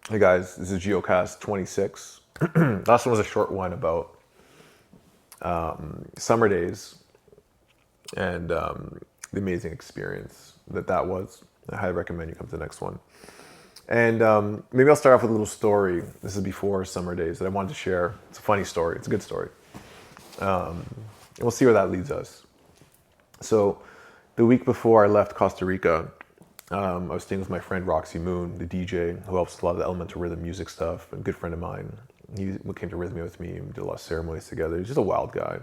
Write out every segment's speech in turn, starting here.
Hey guys, this is Giocast 26. Last one was a short one about summer days and the amazing experience that was. I highly recommend you come to the next one. And maybe I'll start off with a little story. This is before summer days that I wanted to share. It's a funny story. It's a good story. And we'll see where that leads us. So, the week before I left Costa Rica, I was staying with my friend Roxy Moon, the DJ, who helps with a lot of the elemental rhythm music stuff, a good friend of mine. He came to Rhythmia with me and we did a lot of ceremonies together. He's just a wild guy.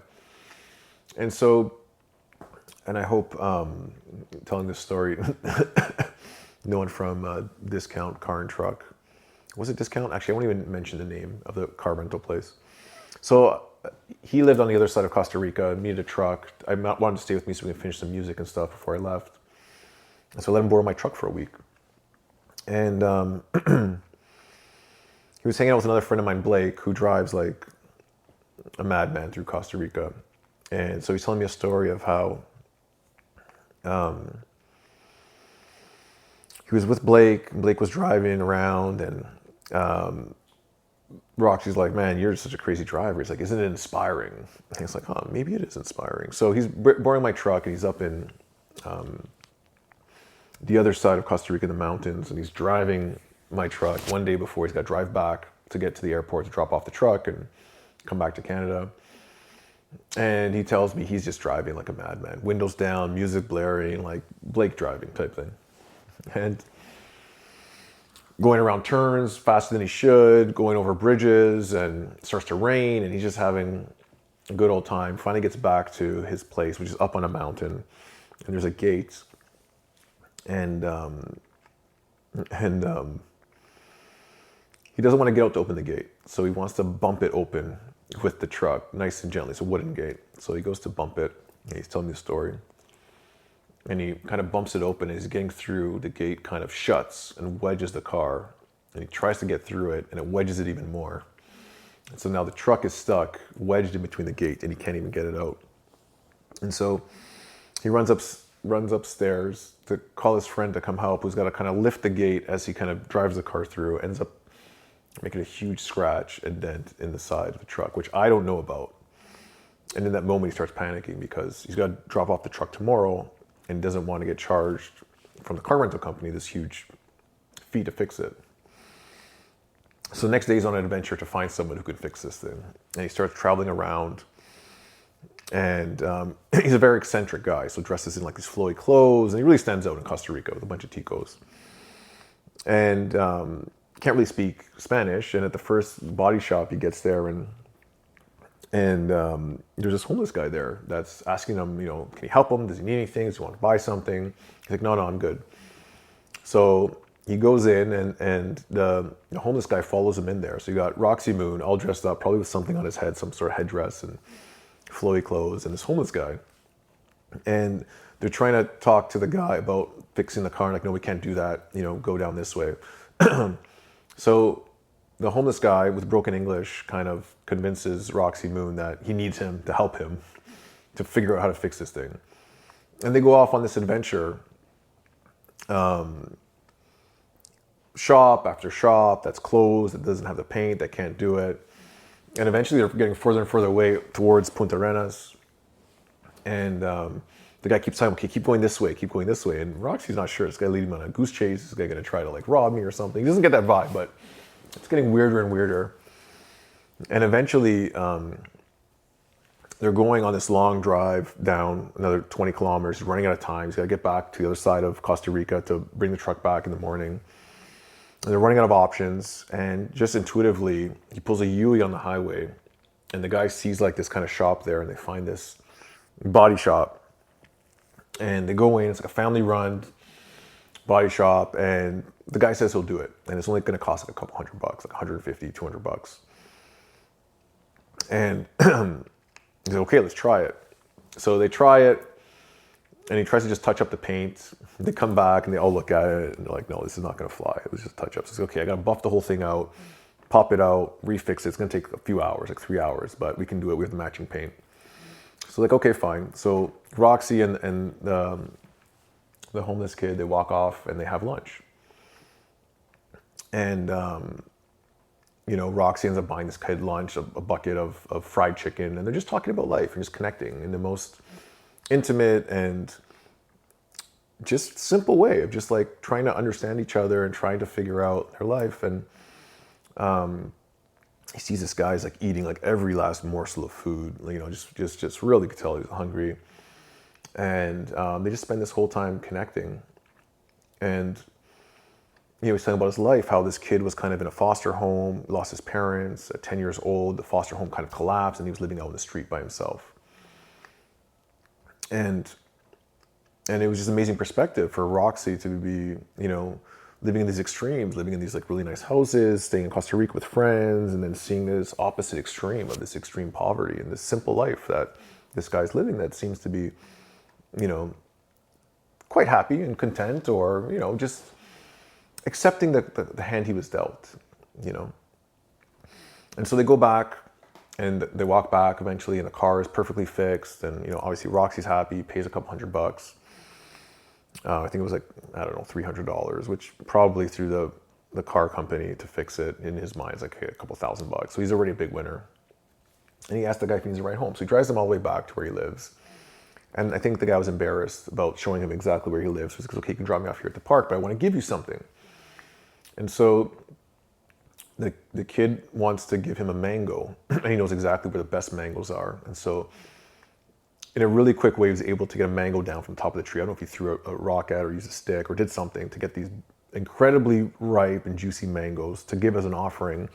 And so, and I hope telling this story, no one from Discount Car and Truck. Was it Discount? Actually, I won't even mention the name of the car rental place. So he lived on the other side of Costa Rica, needed a truck. I wanted to stay with me so we could finish some music and stuff before I left. And so I let him borrow my truck for a week. And he was hanging out with another friend of mine, Blake, who drives like a madman through Costa Rica. And so he's telling me a story of how he was with Blake. Blake was driving around, and Roxy's like, "Man, you're such a crazy driver." He's like, "Isn't it inspiring?" And he's like, "Huh, maybe it is inspiring." So he's borrowing my truck, and he's up in the other side of Costa Rica in the mountains, and he's driving my truck one day before he's got to drive back to get to the airport to drop off the truck and come back to Canada. And he tells me he's just driving like a madman, windows down, music blaring, like Blake driving type thing. And going around turns faster than he should, going over bridges, and it starts to rain, and he's just having a good old time. Finally gets back to his place, which is up on a mountain, and there's a gate. And he doesn't want to get out to open the gate, so he wants to bump it open with the truck, nice and gently. It's a wooden gate, so he goes to bump it. And he's telling me the story, and he kind of bumps it open. And he's getting through. The gate kind of shuts and wedges the car, and he tries to get through it, and it wedges it even more. And so now the truck is stuck, wedged in between the gate, and he can't even get it out. And so he runs upstairs to call his friend to come help, who's got to kind of lift the gate as he kind of drives the car through, ends up making a huge scratch and dent in the side of the truck, which I don't know about. And in that moment, he starts panicking because he's got to drop off the truck tomorrow and doesn't want to get charged from the car rental company this huge fee to fix it. So the next day, he's on an adventure to find someone who could fix this thing. And he starts traveling around. And he's a very eccentric guy, so dresses in like these flowy clothes, and he really stands out in Costa Rica with a bunch of ticos. And can't really speak Spanish. And at the first body shop, he gets there, and there's this homeless guy there that's asking him, can he help him? Does he need anything? Does he want to buy something? He's like, no, I'm good. So he goes in, and the homeless guy follows him in there. So you got Roxy Moon all dressed up, probably with something on his head, some sort of headdress and flowy clothes, and this homeless guy. And they're trying to talk to the guy about fixing the car, like, no, we can't do that, go down this way. So the homeless guy with broken English kind of convinces Roxy Moon that he needs him to help him to figure out how to fix this thing. And they go off on this adventure, shop after shop that's closed, that doesn't have the paint, that can't do it. And eventually they're getting further and further away towards Punta Arenas. And the guy keeps telling him, okay, keep going this way, keep going this way. And Roxy's not sure. This guy leading him on a goose chase. This guy going to try to like rob me or something. He doesn't get that vibe, but it's getting weirder and weirder. And eventually they're going on this long drive down another 20 kilometers. He's running out of time. He's got to get back to the other side of Costa Rica to bring the truck back in the morning. And they're running out of options, and just intuitively, he pulls a U-turn on the highway, and the guy sees like this kind of shop there, and they find this body shop, and they go in. It's like a family-run body shop, and the guy says he'll do it, and it's only going to cost like a couple $100, like 150, $200. And he said, okay, let's try it. So they try it, and he tries to just touch up the paint. They come back and they all look at it and they're like, no, this is not going to fly. It was just touch ups. So okay, I got to buff the whole thing out, pop it out, refix it. It's going to take a few hours, like 3 hours, but we can do it with the matching paint. So like, okay, fine. So Roxy and the homeless kid, they walk off and they have lunch. And, Roxy ends up buying this kid lunch, a bucket of fried chicken, and they're just talking about life and just connecting in the most intimate and just simple way of just like trying to understand each other and trying to figure out their life. And he sees this guy's like eating like every last morsel of food, just really could tell he was hungry. And they just spend this whole time connecting. And he's talking about his life, how this kid was kind of in a foster home, lost his parents at 10 years old. The foster home kind of collapsed and he was living out in the street by himself. And it was just amazing perspective for Roxy to be, living in these extremes, living in these like really nice houses, staying in Costa Rica with friends, and then seeing this opposite extreme of this extreme poverty and this simple life that this guy's living that seems to be, quite happy and content, or, just accepting the hand he was dealt, And so they go back and they walk back eventually, and the car is perfectly fixed. And, obviously Roxy's happy, pays a couple $100. I think it was like, I don't know, $300, which probably through the car company to fix it in his mind is like a couple $1,000. So he's already a big winner. And he asked the guy if he needs a ride home. So he drives him all the way back to where he lives. And I think the guy was embarrassed about showing him exactly where he lives. So he goes, okay, you can drop me off here at the park, but I want to give you something. And so the kid wants to give him a mango, and he knows exactly where the best mangoes are. And so in a really quick way, he was able to get a mango down from the top of the tree. I don't know if he threw a rock at it or used a stick or did something to get these incredibly ripe and juicy mangoes to give as an offering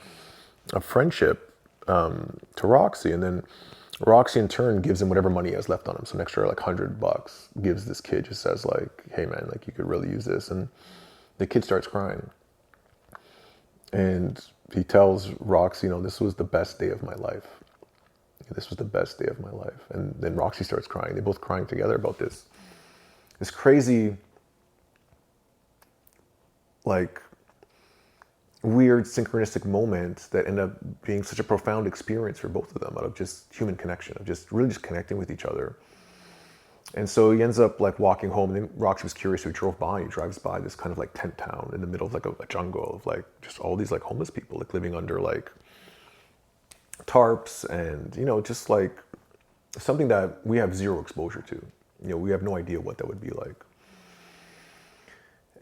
of friendship to Roxy. And then Roxy in turn gives him whatever money he has left on him. So an extra like $100 gives this kid, just says like, hey man, like you could really use this. And the kid starts crying. And he tells Roxy, this was the best day of my life. This was the best day of my life. And then Roxy starts crying. They're both crying together about this crazy, like, weird synchronistic moment that ended up being such a profound experience for both of them, out of just human connection, of just really just connecting with each other. And so he ends up like walking home, and then Roxy was curious, so he drove by. He drives by this kind of like tent town in the middle of like a jungle of like just all these like homeless people like living under like tarps, and just like something that we have zero exposure to. We have no idea what that would be like.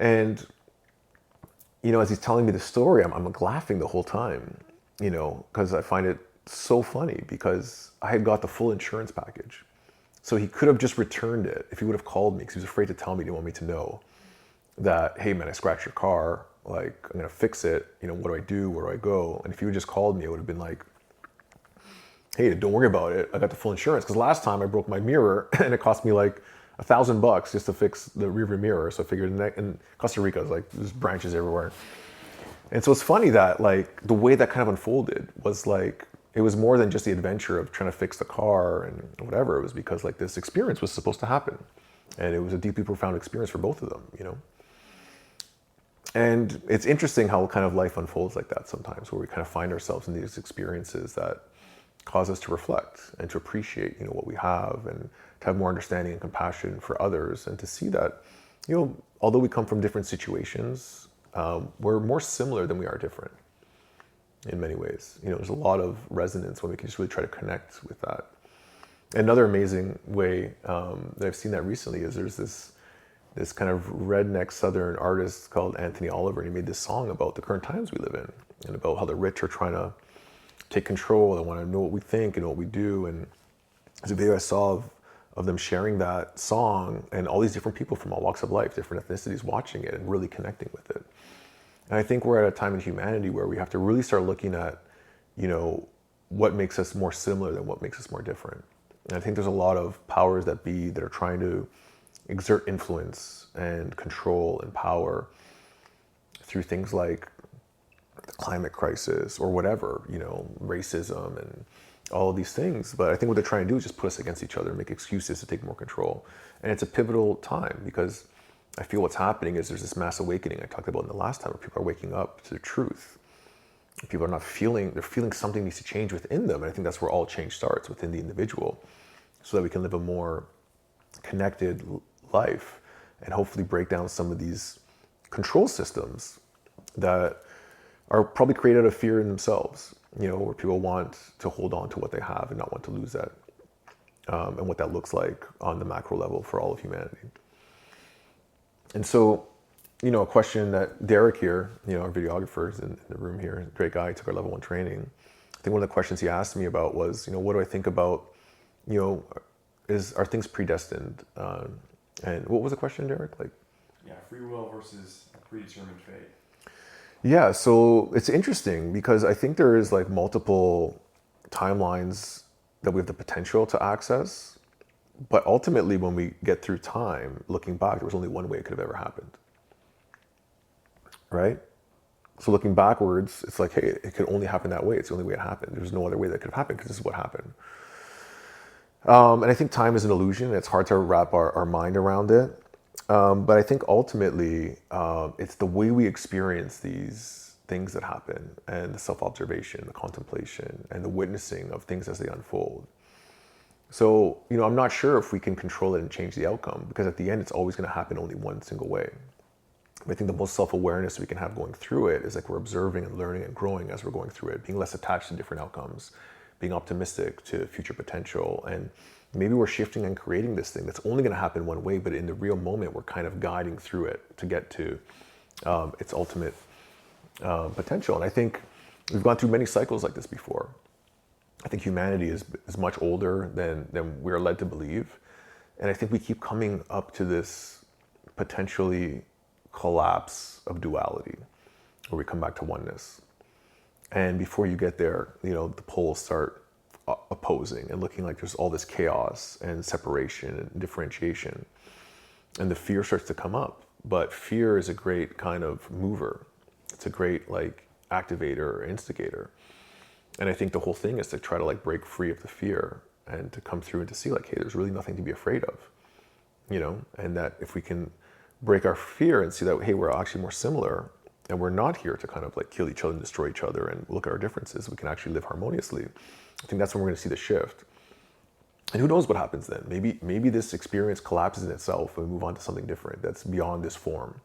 And as he's telling me the story, I'm like laughing the whole time, because I find it so funny, because I had got the full insurance package. So he could have just returned it if he would have called me, because he was afraid to tell me. He didn't want me to know that, hey man, I scratched your car, like I'm gonna fix it, what do I do, where do I go? And if he would just called me, it would have been like, hey, don't worry about it, I got the full insurance. Because last time I broke my mirror and it cost me like $1,000 just to fix the rearview mirror. So I figured in Costa Rica, it's like there's branches everywhere. And so it's funny that like the way that kind of unfolded was like, it was more than just the adventure of trying to fix the car and whatever. It was because like this experience was supposed to happen. And it was a deeply profound experience for both of them, And it's interesting how kind of life unfolds like that sometimes, where we kind of find ourselves in these experiences that cause us to reflect and to appreciate, what we have, and to have more understanding and compassion for others, and to see that, although we come from different situations, we're more similar than we are different in many ways. There's a lot of resonance when we can just really try to connect with that. Another amazing way that I've seen that recently is there's this kind of redneck Southern artist called Anthony Oliver, and he made this song about the current times we live in, and about how the rich are trying to take control. They want to know what we think and what we do. And there's a video I saw of them sharing that song, and all these different people from all walks of life, different ethnicities, watching it and really connecting with it. And I think we're at a time in humanity where we have to really start looking at, what makes us more similar than what makes us more different. And I think there's a lot of powers that be that are trying to exert influence and control and power through things like the climate crisis or whatever, racism and all of these things. But I think what they're trying to do is just put us against each other and make excuses to take more control. And it's a pivotal time, because I feel what's happening is there's this mass awakening I talked about in the last time, where people are waking up to the truth. People are they're feeling something needs to change within them. And I think that's where all change starts, within the individual, so that we can live a more connected life and hopefully break down some of these control systems that are probably created out of fear in themselves, where people want to hold on to what they have and not want to lose that, and what that looks like on the macro level for all of humanity. And so, a question that Derek here, our videographer is in the room here, great guy, took our level 1 training. I think one of the questions he asked me about was, what do I think about, are things predestined? And what was the question, Derek? Free will versus a predetermined fate. Yeah, so it's interesting because I think there is multiple timelines that we have the potential to access, but ultimately when we get through time, looking back, there was only one way it could have ever happened, right? So looking backwards, it's like, hey, it could only happen that way. It's the only way it happened. There's no other way that could have happened because this is what happened. And I think time is an illusion. It's hard to wrap our mind around it. But I think ultimately, it's the way we experience these things that happen, and the self-observation, the contemplation, and the witnessing of things as they unfold. So, I'm not sure if we can control it and change the outcome, because at the end, it's always going to happen only one single way. I think the most self-awareness we can have going through it is we're observing and learning and growing as we're going through it, being less attached to different outcomes, being optimistic to future potential. And maybe we're shifting and creating this thing that's only going to happen one way, but in the real moment, we're kind of guiding through it to get to its ultimate potential. And I think we've gone through many cycles like this before. I think humanity is much older than we're led to believe. And I think we keep coming up to this potentially collapse of duality, where we come back to oneness. And before you get there, the poles start opposing and looking like there's all this chaos and separation and differentiation. And the fear starts to come up. But fear is a great kind of mover. It's a great activator or instigator. And I think the whole thing is to try to break free of the fear and to come through and to see hey, there's really nothing to be afraid of, and that if we can break our fear and see that, hey, we're actually more similar, and we're not here to kind of kill each other and destroy each other and look at our differences, we can actually live harmoniously. I think that's when we're going to see the shift. And who knows what happens then? Maybe this experience collapses in itself and we move on to something different that's beyond this form.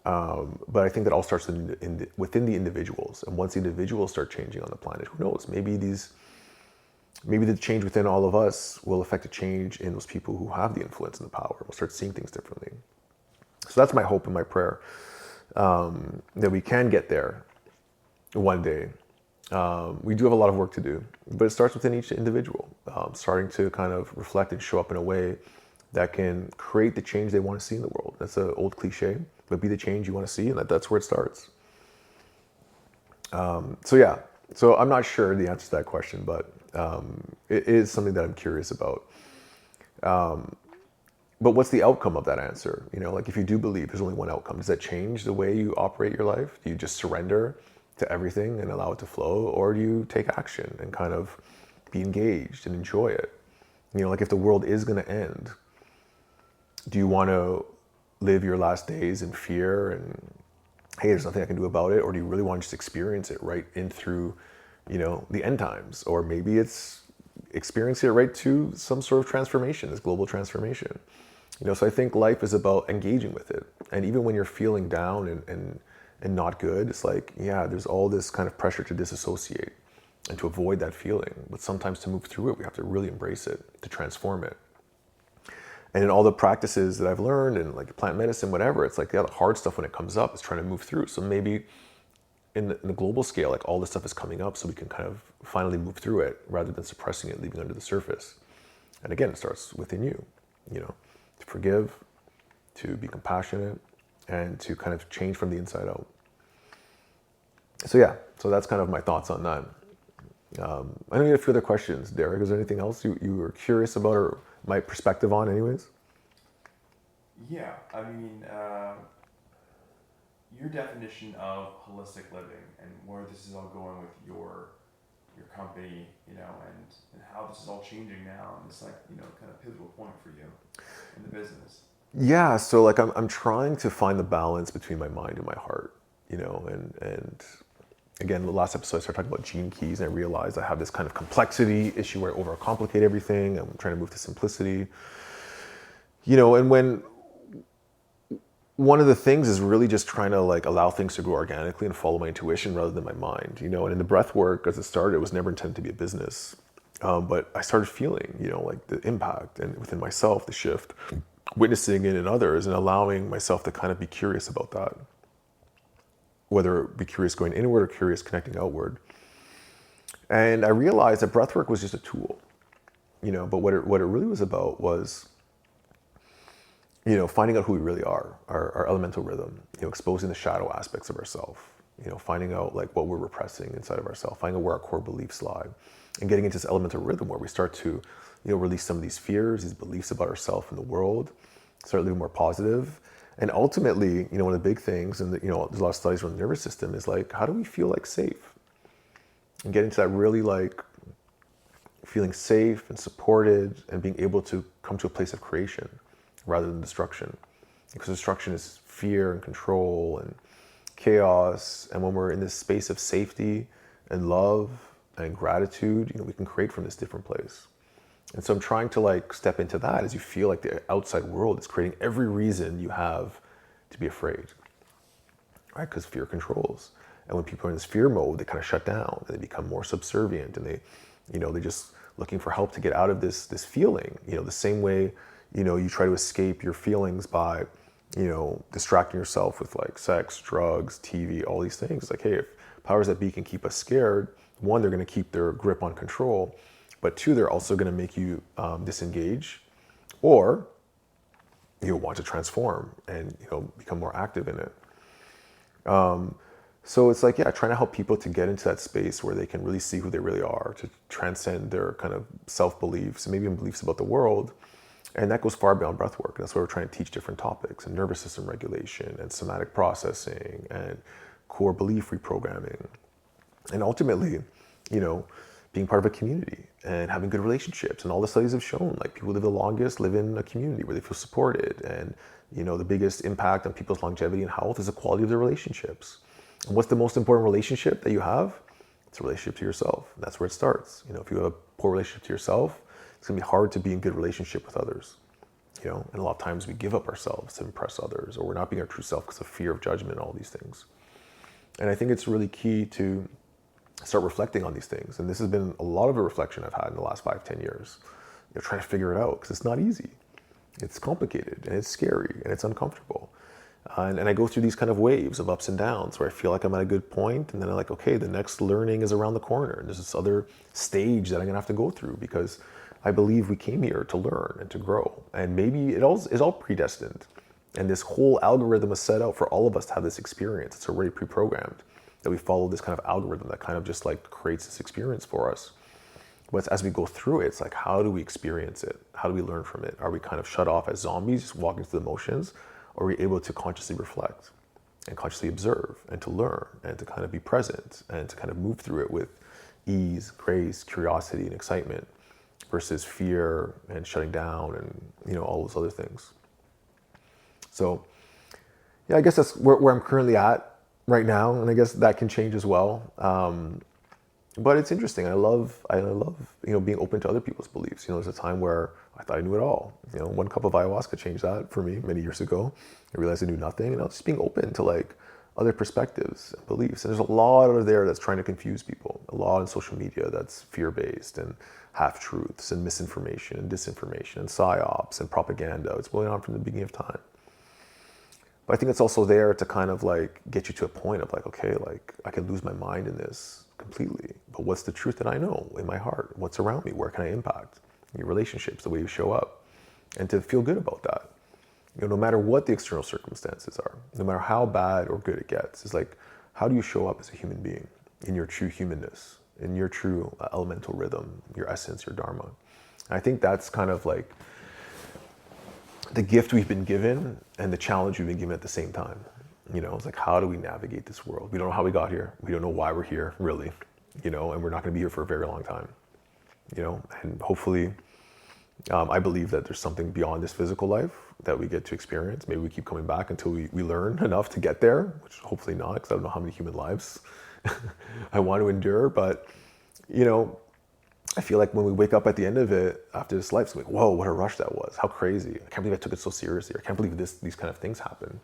But I think that all starts within the individuals. And once the individuals start changing on the planet, who knows? Maybe the change within all of us will affect a change in those people who have the influence and the power. We'll start seeing things differently. So that's my hope and my prayer, that we can get there one day. We do have a lot of work to do, but it starts within each individual, starting to kind of reflect and show up in a way that can create the change they want to see in the world. That's an old cliche, but be the change you want to see, and that's where it starts. So I'm not sure the answer to that question, but it is something that I'm curious about. But what's the outcome of that answer? If you do believe there's only one outcome, does that change the way you operate your life? Do you just surrender to everything and allow it to flow? Or do you take action and kind of be engaged and enjoy it? If the world is going to end, do you want to live your last days in fear and, hey, there's nothing I can do about it? Or do you really want to just experience it right in through, the end times? Or maybe it's experiencing it right to some sort of transformation, this global transformation. So I think life is about engaging with it. And even when you're feeling down and not good, it's there's all this kind of pressure to disassociate and to avoid that feeling. But sometimes to move through it, we have to really embrace it, to transform it. And in all the practices that I've learned in plant medicine, whatever, it's the hard stuff when it comes up is trying to move through. So maybe in the global scale, all this stuff is coming up so we can kind of finally move through it rather than suppressing it, leaving it under the surface. And again, it starts within you, to forgive, to be compassionate, and to kind of change from the inside out. So that's kind of my thoughts on that. I know you have a few other questions, Derek. Is there anything else you were curious about or my perspective on anyways? Yeah, I mean, your definition of holistic living and where this is all going with your company, and how this is all changing now, and it's kind of pivotal point for you in the business. Yeah, so I'm trying to find the balance between my mind and my heart, and again, the last episode I started talking about gene keys, and I realized I have this kind of complexity issue where I overcomplicate everything. I'm trying to move to simplicity, and when one of the things is really just trying to like allow things to grow organically and follow my intuition rather than my mind, you know. And in the breath work, as it started, it was never intended to be a business, but I started feeling, you know, like the impact and within myself, the shift, witnessing it in others, and allowing myself to kind of be curious about that, whether it be curious going inward or curious connecting outward. And I realized that breathwork was just a tool, you know, but what it really was about was, you know, finding out who we really are, our elemental rhythm, you know, exposing the shadow aspects of ourselves, you know, finding out like what we're repressing inside of ourselves, finding out where our core beliefs lie, and getting into this elemental rhythm where we start to, you know, release some of these fears, these beliefs about ourselves and the world, start living more positive. And ultimately, you know, one of the big things, and you know, there's a lot of studies around the nervous system, is like, how do we feel like safe? And get into that really like feeling safe and supported and being able to come to a place of creation rather than destruction. Because destruction is fear and control and chaos. And when we're in this space of safety and love and gratitude, you know, we can create from this different place. And so I'm trying to like step into that as you feel like the outside world is creating every reason you have to be afraid, right? Because fear controls. And when people are in this fear mode, they kind of shut down and they become more subservient, and they, you know, they're just looking for help to get out of this feeling. You know, the same way, you know, you try to escape your feelings by, you know, distracting yourself with like sex, drugs, TV, all these things. It's like, hey, if powers that be can keep us scared, one, they're going to keep their grip on control, but two, they're also going to make you disengage, or you want to transform and, you know, become more active in it. So it's like, yeah, trying to help people to get into that space where they can really see who they really are, to transcend their kind of self-beliefs and maybe even beliefs about the world. And that goes far beyond breath work. That's why we're trying to teach different topics, and nervous system regulation and somatic processing and core belief reprogramming. And ultimately, you know, being part of a community and having good relationships. And all the studies have shown like people who live the longest live in a community where they feel supported. And, you know, the biggest impact on people's longevity and health is the quality of their relationships. And what's the most important relationship that you have? It's a relationship to yourself. And that's where it starts. You know, if you have a poor relationship to yourself, it's gonna be hard to be in good relationship with others. You know, and a lot of times we give up ourselves to impress others, or we're not being our true self because of fear of judgment and all these things. And I think it's really key to start reflecting on these things. And this has been a lot of a reflection I've had in the last 5-10 years. You know, trying to figure it out because it's not easy. It's complicated and it's scary and it's uncomfortable. And I go through these kind of waves of ups and downs where I feel like I'm at a good point, and then I'm like, okay, the next learning is around the corner. And there's this other stage that I'm gonna have to go through because I believe we came here to learn and to grow. And maybe it all is all predestined. And this whole algorithm is set out for all of us to have this experience. It's already pre-programmed that we follow this kind of algorithm that kind of just like creates this experience for us. But as we go through it, it's like, how do we experience it? How do we learn from it? Are we kind of shut off as zombies, just walking through the motions? Or are we able to consciously reflect and consciously observe and to learn and to kind of be present and to kind of move through it with ease, grace, curiosity, and excitement versus fear and shutting down and, you know, all those other things. So, yeah, I guess that's where I'm currently at right now, and I guess that can change as well. But it's interesting. I love, you know, being open to other people's beliefs. You know, there's a time where I thought I knew it all. You know, one cup of ayahuasca changed that for me many years ago. I realized I knew nothing, and I was just being open to like other perspectives and beliefs. And there's a lot out there that's trying to confuse people. A lot on social media that's fear-based and half-truths and misinformation and disinformation and psyops and propaganda. It's going on from the beginning of time. But I think it's also there to kind of like get you to a point of like, okay, like I could lose my mind in this completely, but what's the truth that I know in my heart? What's around me? Where can I impact your relationships, the way you show up, and to feel good about that? You know, no matter what the external circumstances are, no matter how bad or good it gets, it's like, how do you show up as a human being in your true humanness, in your true elemental rhythm, your essence, your dharma? And I think that's kind of like the gift we've been given and the challenge we've been given at the same time. You know, it's like, how do we navigate this world? We don't know how we got here. We don't know why we're here, really. You know, and we're not going to be here for a very long time. You know, and hopefully, I believe that there's something beyond this physical life that we get to experience. Maybe we keep coming back until we learn enough to get there, which hopefully not, because I don't know how many human lives I want to endure. But, you know, I feel like when we wake up at the end of it, after this life, it's like, whoa, what a rush that was. How crazy. I can't believe I took it so seriously. I can't believe these kind of things happen.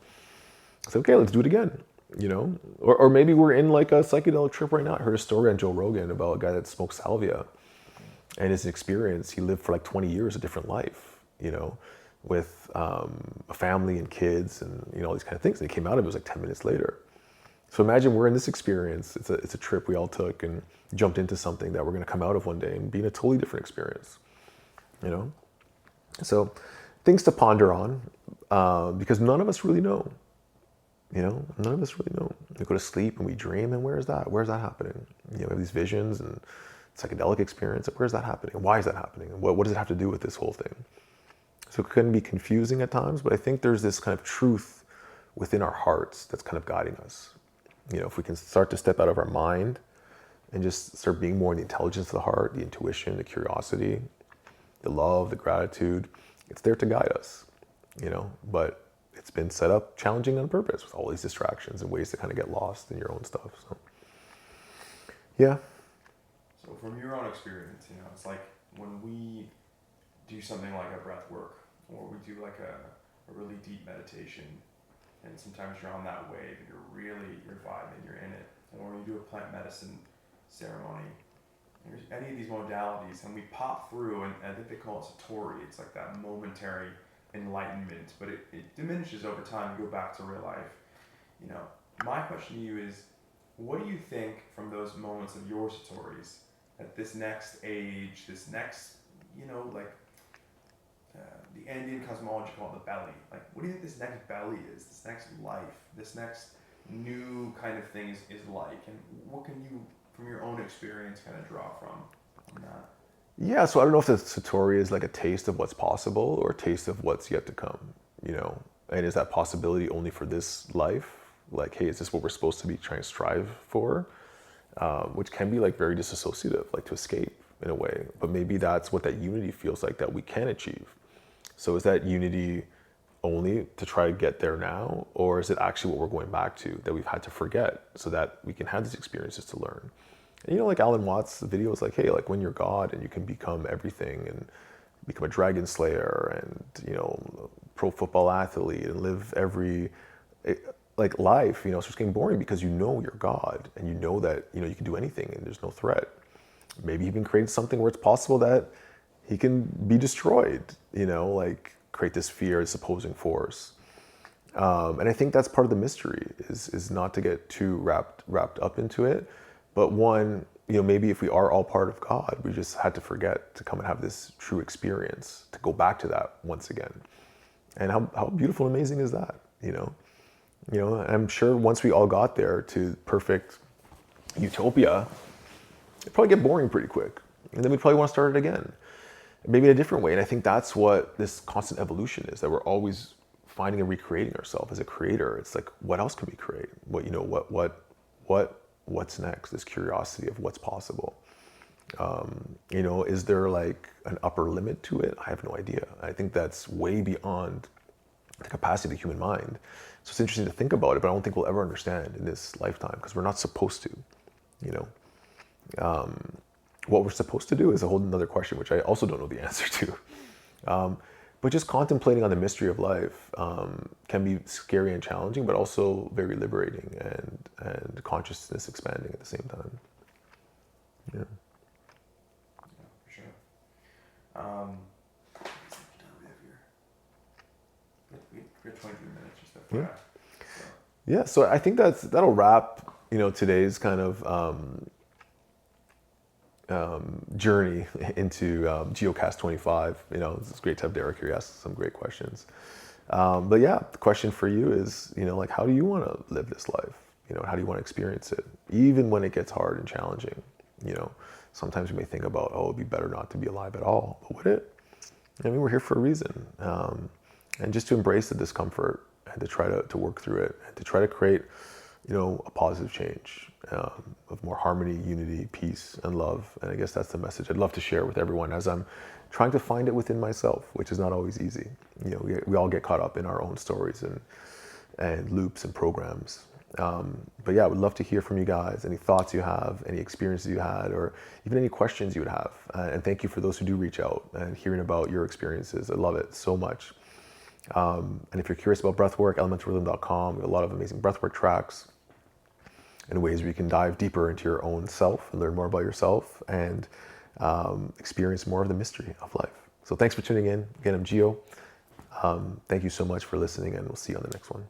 It's okay, let's do it again, you know? Or maybe we're in like a psychedelic trip right now. I heard a story on Joe Rogan about a guy that smoked salvia, and his experience, he lived for like 20 years a different life, you know, with a family and kids and, you know, all these kind of things. And he came out of it was like 10 minutes later. So imagine we're in this experience. It's a trip we all took and jumped into something that we're going to come out of one day and be in a totally different experience, you know? So things to ponder on, because none of us really know. You know, none of us really know. We go to sleep and we dream, and where is that? Where is that happening? You know, we have these visions and psychedelic experience. Where is that happening? Why is that happening? And what does it have to do with this whole thing? So it can be confusing at times, but I think there's this kind of truth within our hearts that's kind of guiding us. You know, if we can start to step out of our mind and just start being more in the intelligence of the heart, the intuition, the curiosity, the love, the gratitude, it's there to guide us, you know, but it's been set up challenging on purpose with all these distractions and ways to kind of get lost in your own stuff. So, yeah. So from your own experience, you know, it's like when we do something like a breath work, or we do like a really deep meditation, and sometimes you're on that wave and you're vibing, you're in it. Or when you do a plant medicine ceremony, there's any of these modalities, and we pop through, and I think they call it satori. It's like that momentary enlightenment, but it diminishes over time. You go back to real life. You know, my question to you is, what do you think from those moments of your satoris at this next age, this next, you know, like the Indian cosmology call it the belly. Like, what do you think this next belly is? This next life, this next new kind of thing is like? And what can you, from your own experience, kind of draw from that? Yeah, so I don't know if the Satori is like a taste of what's possible or a taste of what's yet to come, you know? And is that possibility only for this life? Like, hey, is this what we're supposed to be trying to strive for? Which can be like very disassociative, like to escape in a way. But maybe that's what that unity feels like that we can achieve. So is that unity only to try to get there now? Or is it actually what we're going back to that we've had to forget so that we can have these experiences to learn? And, you know, like Alan Watts' video is like, hey, like when you're God and you can become everything and become a dragon slayer and, you know, pro football athlete and live every, like life, you know, starts getting boring because you know you're God and you know that, you know, you can do anything and there's no threat. Maybe even create something where it's possible that he can be destroyed, you know, like create this fear, this opposing force. And I think that's part of the mystery is not to get too wrapped up into it. But one, you know, maybe if we are all part of God, we just had to forget to come and have this true experience, to go back to that once again. And how beautiful and amazing is that, you know? You know, I'm sure once we all got there to perfect utopia, it'd probably get boring pretty quick. And then we'd probably want to start it again, maybe in a different way. And I think that's what this constant evolution is, that we're always finding and recreating ourselves as a creator. It's like, what else can we create? What, you know, what's next? This curiosity of what's possible. You know, is there like an upper limit to it? I have no idea. I think that's way beyond the capacity of the human mind. So it's interesting to think about it, but I don't think we'll ever understand in this lifetime because we're not supposed to, you know. What we're supposed to do is a whole another question, which I also don't know the answer to. But just contemplating on the mystery of life can be scary and challenging, but also very liberating and consciousness expanding at the same time. Yeah. Yeah, for sure. Let's see what time we have here. We have 23 minutes just FYI. Yeah. Yeah, so I think that'll wrap, you know, today's kind of journey into Giocast 25. You know, it's great to have Derek here. He asked some great questions. But yeah, the question for you is, you know, like, how do you want to live this life? You know, how do you want to experience it? Even when it gets hard and challenging, you know, sometimes we may think about, oh, it'd be better not to be alive at all. But would it? I mean, we're here for a reason. And just to embrace the discomfort and to try to work through it and to try to create, you know, a positive change of more harmony, unity, peace, and love. And I guess that's the message I'd love to share with everyone as I'm trying to find it within myself, which is not always easy. You know, we all get caught up in our own stories and loops and programs. But yeah, I would love to hear from you guys, any thoughts you have, any experiences you had, or even any questions you would have. And thank you for those who do reach out and hearing about your experiences. I love it so much. And if you're curious about breathwork, elementalrhythm.com, we have a lot of amazing breathwork tracks and ways where you can dive deeper into your own self and learn more about yourself and experience more of the mystery of life. So thanks for tuning in. Again, I'm Gio. Thank you so much for listening, and we'll see you on the next one.